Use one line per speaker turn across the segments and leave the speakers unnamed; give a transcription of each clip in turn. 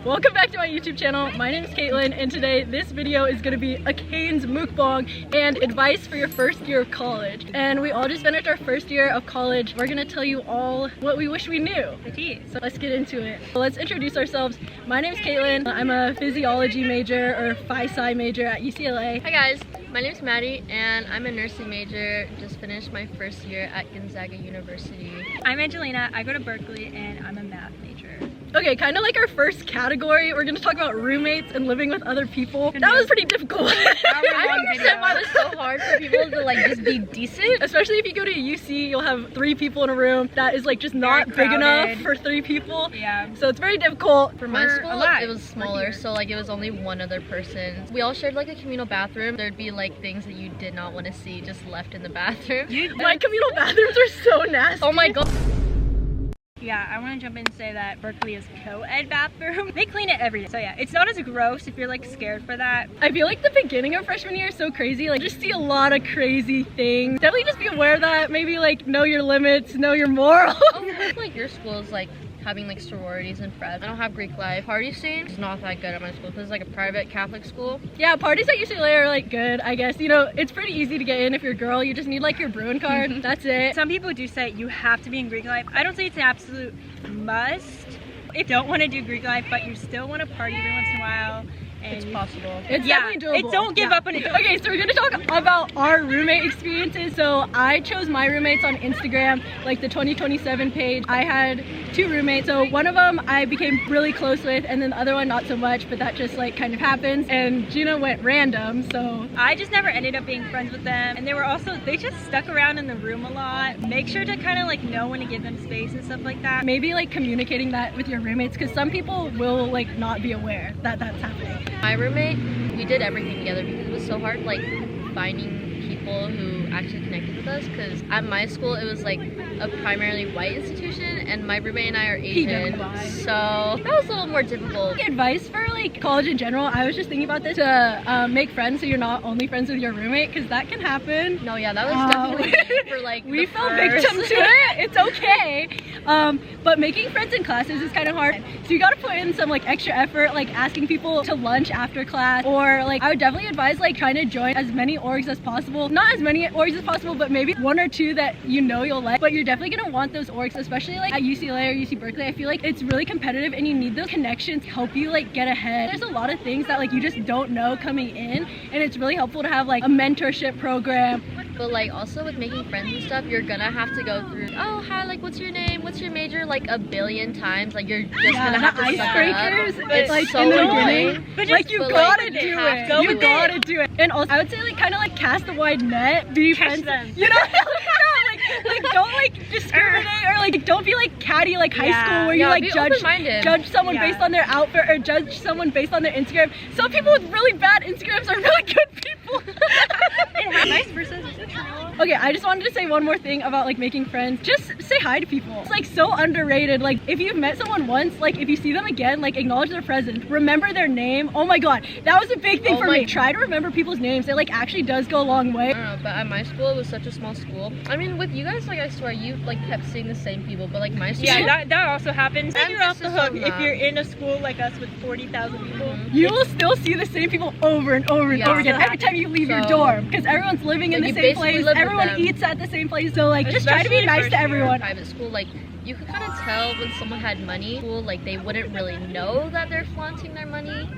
Welcome back to my YouTube channel. My name is Caitlin, and today this video is going to be a Cane's mukbang and advice for your first year of college. And we all just finished our first year of college. We're going to tell you all what we wish we knew. So let's get into it. So let's introduce ourselves. My name is Caitlin. I'm a physiology major or phi-sci major at UCLA.
Hi guys, my name is Maddie and I'm a nursing major. Just finished my first year at Gonzaga University.
I'm Angelina. I go to Berkeley and I'm a math major.
Okay, kind of like our first category, we're gonna talk about roommates and living with other people. That was pretty difficult.
I don't understand why it was so hard for people to like just be decent.
Especially if you go to UC, you'll have 3 people in a room. That is like just not big enough for 3 people.
Yeah.
So it's very difficult.
For my school, it was smaller, so like it was only one other person. We all shared like a communal bathroom. There'd be like things that you did not want to see just left in the bathroom.
My communal bathrooms are so nasty.
Oh my god.
Yeah, I want to jump in and say that Berkeley is co-ed bathroom. They clean it every day. So yeah, it's not as gross if you're like scared for that.
I feel like the beginning of freshman year is so crazy. Like just see a lot of crazy things. Definitely just be aware of that. Maybe like know your limits, know your morals.
Oh, like your school is like having like sororities and freds. I don't have Greek life. Party scene is not that good at my school because it's like a private Catholic school.
Yeah, parties at UCLA are like good, I guess. You know, it's pretty easy to get in if you're a girl. You just need like your Bruin card. That's it.
Some people do say you have to be in Greek life. I don't say it's an absolute must. If you don't want to do Greek life, but you still want to party every once in a while,
It's possible.
It's definitely doable.
Don't give up on it.
Okay, so we're gonna talk about our roommate experiences. So I chose my roommates on Instagram, like the 2027 page. I had 2 roommates. So one of them I became really close with, and then the other one not so much, but that just like kind of happens. And Gina went random, so
I just never ended up being friends with them. And they just stuck around in the room a lot. Make sure to kind of like know when to give them space and stuff like that.
maybe like communicating that with your roommates, because some people will like not be aware that that's happening.
My roommate, we did everything together because it was so hard like finding people who actually connected with us, because at my school it was like a primarily white institution and my roommate and I are Asian, so that was a little more difficult.
Advice for like college in general, I was just thinking about this, to make friends so you're not only friends with your roommate, because that can happen.
No, yeah, that was definitely me for like
we fell victim to it. It's okay. But making friends in classes is kind of hard, so you got to put in some like extra effort, like asking people to lunch after class, or like I would definitely advise like trying to join as many orgs as possible. Not as many orgs as possible, but maybe 1 or 2 that you know you'll like. But you're definitely gonna want those orgs, especially like at UCLA or UC Berkeley. I feel like it's really competitive and you need those connections to help you like get ahead. There's a lot of things that like you just don't know coming in, and it's really helpful to have like a mentorship program.
But like also with making friends and stuff, you're gonna have to go through, oh hi, like what's your name, what's your major, like a billion times. Like you're just gonna have to
icebreakers.
It's
like
so
in the
annoying.
beginning,
But
like you gotta do it. You
with
gotta do it. And also I would say like kind of like cast a wide net, be friends.
them.
You know, like don't like discriminate, or like don't be like catty like high school where you like
be
judge someone based on their outfit or judge someone based on their Instagram. Some people with really bad Instagrams are really good people.
Nice versus
Okay, I just wanted to say one more thing about like making friends. Just say hi to people. It's like so underrated. Like if you've met someone once, like if you see them again, like acknowledge their presence, remember their name. Oh my god, that was a big thing for me. Try to remember people's names. It like actually does go a long way.
I don't know, but at my school it was such a small school. I mean, with you guys, like I swear you like kept seeing the same people, but like my school,
that also happens. And you're off the hook
on
if
that.
you're in a school like us with 40,000 people.
You will still see the same people over and over and over again every time you leave your dorm, because everyone's living in the same place. Everyone eats at the same place, so like just try to be nice to everyone.
Private school, like you could kind of tell when someone had money. School, like they wouldn't really know that they're flaunting their money.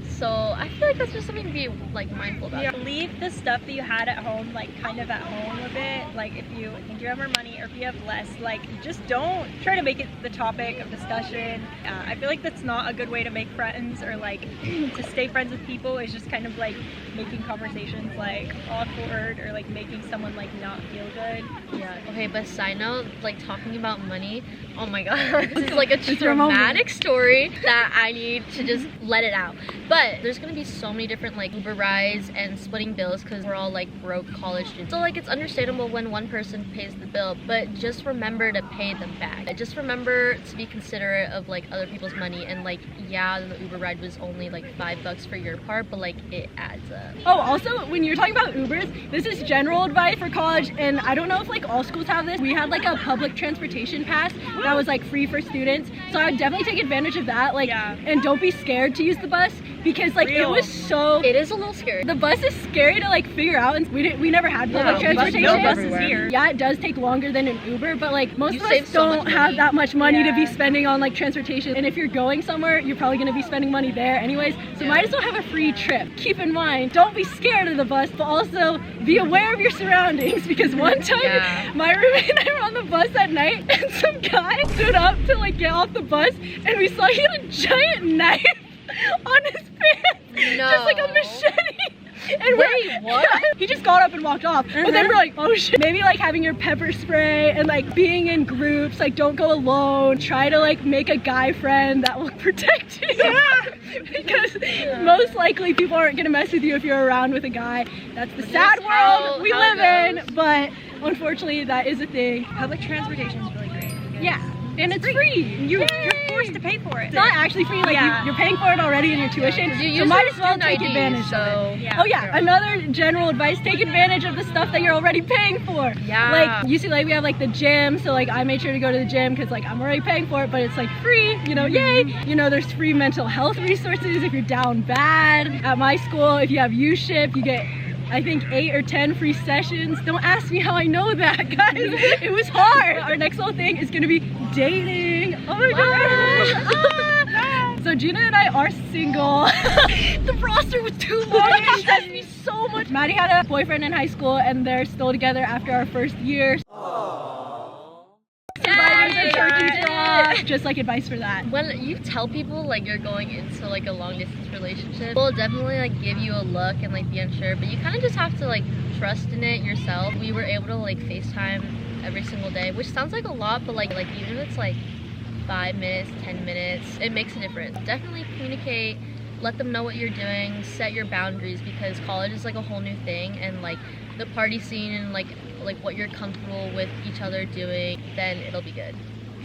So I feel like that's just something to be like mindful about.
Yeah, leave the stuff that you had at home like kind of at home a bit. Like if you think you have more money or if you have less, like just don't try to make it the topic of discussion. I feel like that's not a good way to make friends, or like to stay friends with people is just kind of like making conversations like awkward, or like making someone like not feel good.
Yeah, okay, but side note, like talking about money, oh my god, this is like a traumatic story that I need to just let it out. But But there's gonna be so many different like Uber rides and splitting bills because we're all like broke college students. So like it's understandable when one person pays the bill, but just remember to pay them back. Just remember to be considerate of like other people's money, and like, yeah, the Uber ride was only like $5 for your part, but like it adds up.
Oh, also, when you're talking about Ubers, this is general advice for college, and I don't know if like all schools have this. We had like a public transportation pass that was like free for students, so I would definitely take advantage of that. Like, and don't be scared to use the bus, because like it was so.
It is a little scary.
The bus is scary to like figure out, and we never had public transportation.
No buses here.
Yeah, it does take longer than an Uber, but like most of
save
us
so
don't
much
have
money.
that much money to be spending on like transportation, and if you're going somewhere, you're probably going to be spending money there anyways, so might as well have a free trip. Keep in mind, don't be scared of the bus, but also be aware of your surroundings, because one time my roommate and I were on the bus at night, and some guy stood up to like get off the bus, and we saw he had a giant knife on his pants, just like a machete. And
wait, what?
He just got up and walked off. But then we're like, oh shit. Maybe like having your pepper spray and like being in groups, like don't go alone. Try to like make a guy friend that will protect you. Because most likely people aren't gonna mess with you if you're around with a guy. That's the sad world we live in, but unfortunately that is a thing.
Public transportation is really great.
Yeah. And it's free.
You're forced to pay for it.
It's not actually free, like you're paying for it already in your tuition, so might as well take advantage of it. Oh yeah, another general advice, take advantage of the stuff that you're already paying for. Like UCLA, we have like the gym, so like I made sure to go to the gym because like I'm already paying for it, but it's like free, you know, yay. You know, there's free mental health resources if you're down bad. At my school, if you have U-Ship, you get I think 8 or 10 free sessions. Don't ask me how I know that, guys. It was hard. Our next little thing is gonna be dating. Oh my gosh. So Gina and I are single. The roster was too long. It stressed me so much. Maddie had a boyfriend in high school, and they're still together after our first year. Just like advice for that.
When you tell people like you're going into like a long distance relationship, they'll definitely like give you a look and like be unsure, but you kind of just have to like trust in it yourself. We were able to like FaceTime every single day, which sounds like a lot, but like even if it's like 5 minutes, 10 minutes, it makes a difference. Definitely communicate, let them know what you're doing, set your boundaries, because college is like a whole new thing, and like the party scene and like what you're comfortable with each other doing, then it'll be good.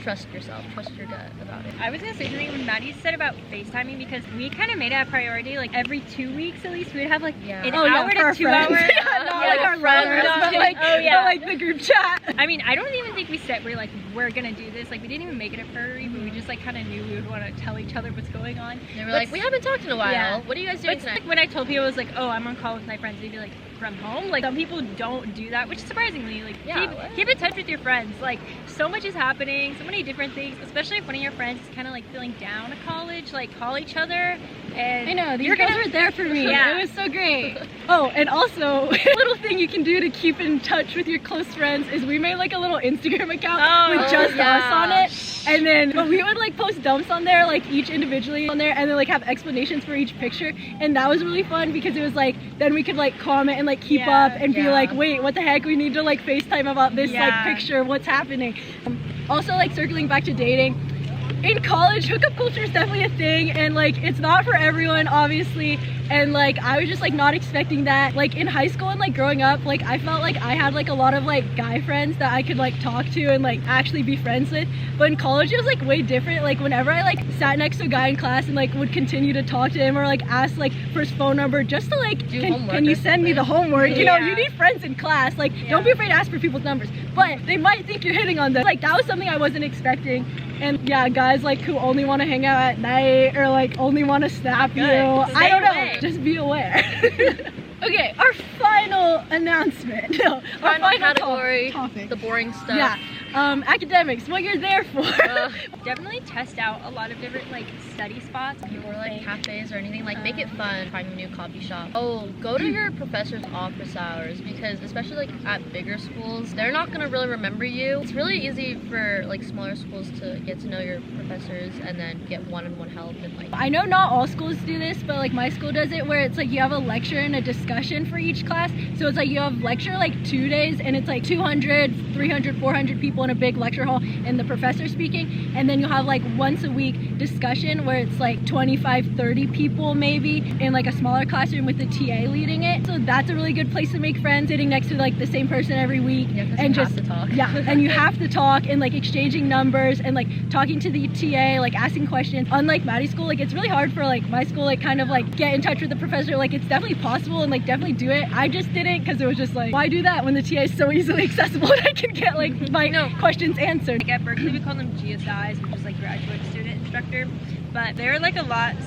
Trust yourself, trust your gut about it.
I was gonna say something when Maddie said about FaceTiming, because we kind of made it a priority, like every 2 weeks at least, we'd have like an hour to 2 hours.
Not like our runners, but like, but like the group chat.
I mean, I don't even think we said we're gonna do this. Like we didn't even make it a priority, but we just like kind of knew we would want to tell each other what's going on.
They were like, we haven't talked in a while. What are you guys doing tonight?
Like, when I told people, I was like, oh, I'm on call with my friends, they'd be like, from home? Like some people don't do that, which surprisingly, like keep in touch with your friends. Like so much is happening, so many different things, especially if one of your friends is kind of like feeling down at college, like call each other. And
I know, these girls were there for me. It was so great. Oh, and also, a little thing you can do to keep in touch with your close friends is we made like a little Instagram account with just us on it. And then, but we would like post dumps on there, like each individually on there, and then like have explanations for each picture. And that was really fun because it was like, then we could like comment and like keep up and be like, wait, what the heck? We need to like FaceTime about this like picture, what's happening. Also, like circling back to dating, in college, hookup culture is definitely a thing, and like it's not for everyone, obviously. And like I was just like not expecting that. Like in high school and like growing up, like I felt like I had like a lot of like guy friends that I could like talk to and like actually be friends with. But in college it was like way different. Like whenever I like sat next to a guy in class and like would continue to talk to him or like ask like for his phone number just to like can you send me the homework? You know, you need friends in class. Like don't be afraid to ask for people's numbers. But they might think you're hitting on them. Like that was something I wasn't expecting. And yeah, guys like who only want to hang out at night or like only want to snap you. I don't know. Just be aware. Okay, our final announcement. No, our final
category,
topic.
The boring stuff.
Yeah. Academics, what you're there for.
Definitely test out a lot of different like study spots
or like cafes or anything. Like make it fun. Find a new coffee shop. Oh, go to your professor's office hours, because especially like at bigger schools, they're not gonna really remember you. It's really easy for like smaller schools to get to know your professors and then get one-on-one help and like.
I know not all schools do this, but like my school does it where it's like you have a lecture and a discussion for each class. So it's like you have lecture like 2 days and it's like 200, 300, 400 people in a big lecture hall and the professor speaking, and then you'll have like once a week discussion where it's like 25-30 people maybe in like a smaller classroom with the TA leading it. So that's a really good place to make friends, sitting next to like the same person every week.
Yeah,
and
you
just
have to talk.
Yeah, and you have to talk and like exchanging numbers and like talking to the TA, like asking questions. Unlike Maddie's school, like it's really hard for like my school, like kind of like get in touch with the professor. Like it's definitely possible and like definitely do it. I just didn't because it was just like, why do that when the TA is so easily accessible and I can get like my questions answered.
Like at Berkeley we call them GSIs, which is like graduate student instructor, but they're like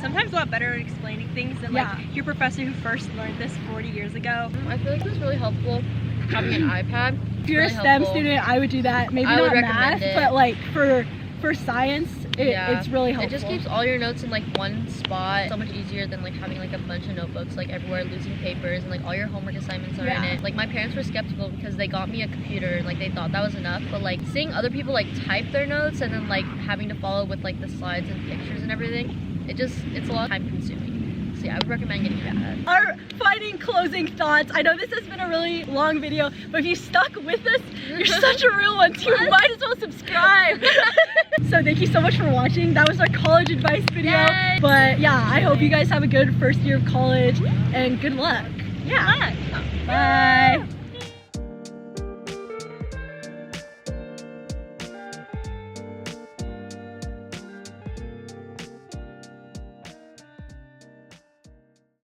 sometimes a lot better at explaining things than like your professor who first learned this 40 years ago.
I feel like it was really helpful having an iPad.
If you're a STEM student, I would do that. Maybe not math, but like for science, it's really helpful.
It just keeps all your notes in like one spot. So much easier than like having like a bunch of notebooks like everywhere, losing papers, and like all your homework assignments are in it. Like my parents were skeptical because they got me a computer and like they thought that was enough, but like seeing other people like type their notes and then like having to follow with like the slides and pictures and everything, it's a lot of time consuming. So yeah, I would recommend getting that.
Our final closing thoughts. I know this has been a really long video, but if you stuck with us, you're such a real one, so you might as well subscribe. So thank you so much for watching. That was our college advice video. Yay! But yeah, I hope you guys have a good first year of college and good luck. Yeah. Bye.